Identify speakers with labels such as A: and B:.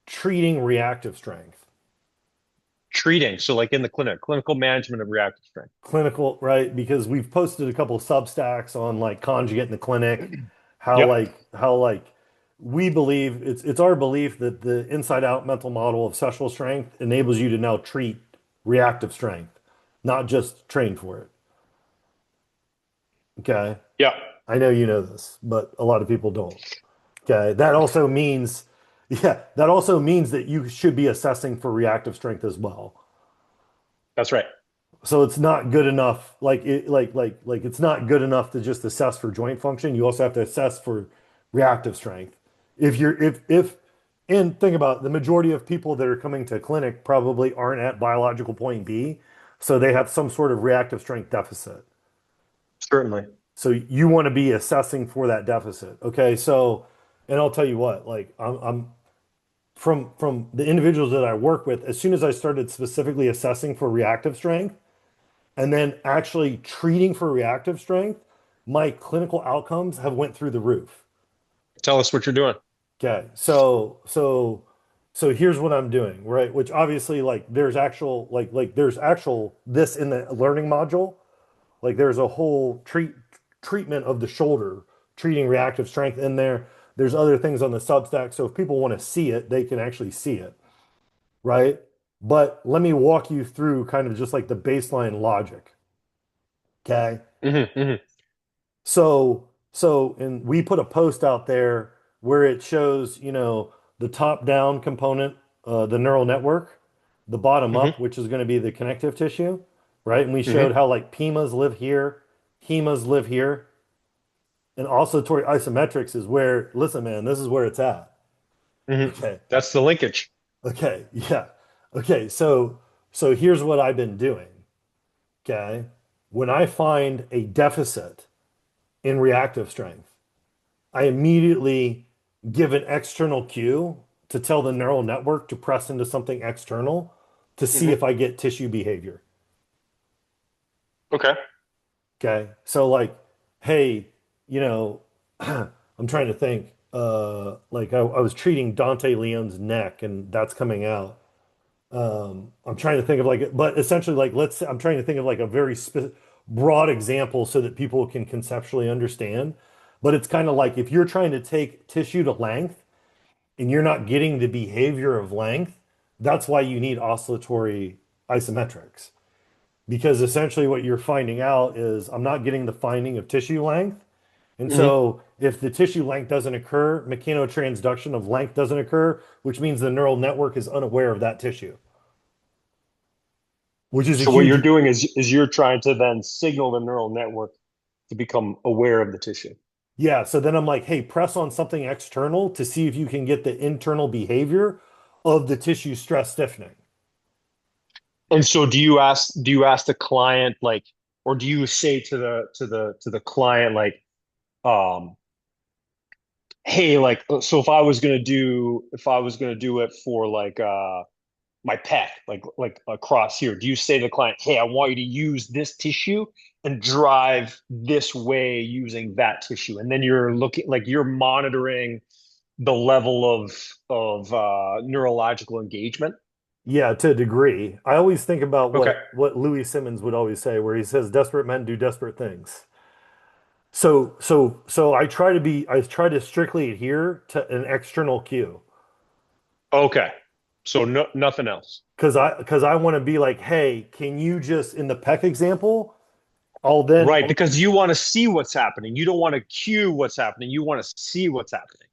A: treating reactive strength.
B: Treating. So like in the clinic, clinical management of reactive strength.
A: Clinical, right? Because we've posted a couple of substacks on like conjugate in the clinic,
B: Yep.
A: how like we believe it's our belief that the inside out mental model of sexual strength enables you to now treat reactive strength, not just train for it. Okay.
B: Yep.
A: I know you know this, but a lot of people don't. Okay. That also means, yeah, that also means that you should be assessing for reactive strength as well.
B: That's right.
A: So it's not good enough, like it's not good enough to just assess for joint function. You also have to assess for reactive strength. If and think about it, the majority of people that are coming to clinic probably aren't at biological point B, so they have some sort of reactive strength deficit.
B: Certainly.
A: So you want to be assessing for that deficit. Okay, so and I'll tell you what, like I'm from the individuals that I work with, as soon as I started specifically assessing for reactive strength, and then actually treating for reactive strength, my clinical outcomes have went through the roof.
B: Tell us what you're doing.
A: Okay. So here's what I'm doing, right? Which obviously like there's actual this in the learning module. Like there's a whole treatment of the shoulder, treating reactive strength in there. There's other things on the Substack. So if people want to see it, they can actually see it, right? But let me walk you through kind of just like the baseline logic. Okay.
B: Hmm.
A: And we put a post out there where it shows, the top down component, the neural network, the bottom
B: Hmm.
A: up, which is going to be the connective tissue, right? And we showed
B: Hmm.
A: how like PIMAs live here, HEMAs live here, and oscillatory isometrics is where, listen, man, this is where it's at.
B: Hmm.
A: Okay.
B: That's the linkage.
A: Okay. Yeah. Okay. So here's what I've been doing. Okay. When I find a deficit in reactive strength, I immediately give an external cue to tell the neural network to press into something external to see if
B: Hmm.
A: I get tissue behavior.
B: Okay.
A: Okay. So like, hey, you know, I'm trying to think. Like I was treating Dante Leon's neck and that's coming out. I'm trying to think of like, but essentially like, let's say, I'm trying to think of like a very broad example so that people can conceptually understand. But it's kind of like if you're trying to take tissue to length and you're not getting the behavior of length, that's why you need oscillatory isometrics. Because essentially what you're finding out is I'm not getting the finding of tissue length. And
B: Hmm.
A: so if the tissue length doesn't occur, mechanotransduction of length doesn't occur, which means the neural network is unaware of that tissue, which is a
B: So what you're
A: huge,
B: doing is you're trying to then signal the neural network to become aware of the tissue.
A: yeah. So then I'm like, hey, press on something external to see if you can get the internal behavior of the tissue stress stiffening.
B: And so do you ask the client like, or do you say to the client like, um, hey, like, so if I was gonna do it for like my pec, like across here, do you say to the client, hey, I want you to use this tissue and drive this way using that tissue, and then you're looking like you're monitoring the level of neurological engagement.
A: Yeah, to a degree. I always think about
B: Okay.
A: what Louis Simmons would always say, where he says, "Desperate men do desperate things." So I try to strictly adhere to an external cue
B: Okay. So no, nothing else.
A: because I want to be like, hey, can you just in the peck example?
B: Right, because you want to see what's happening. You don't want to cue what's happening. You want to see what's happening.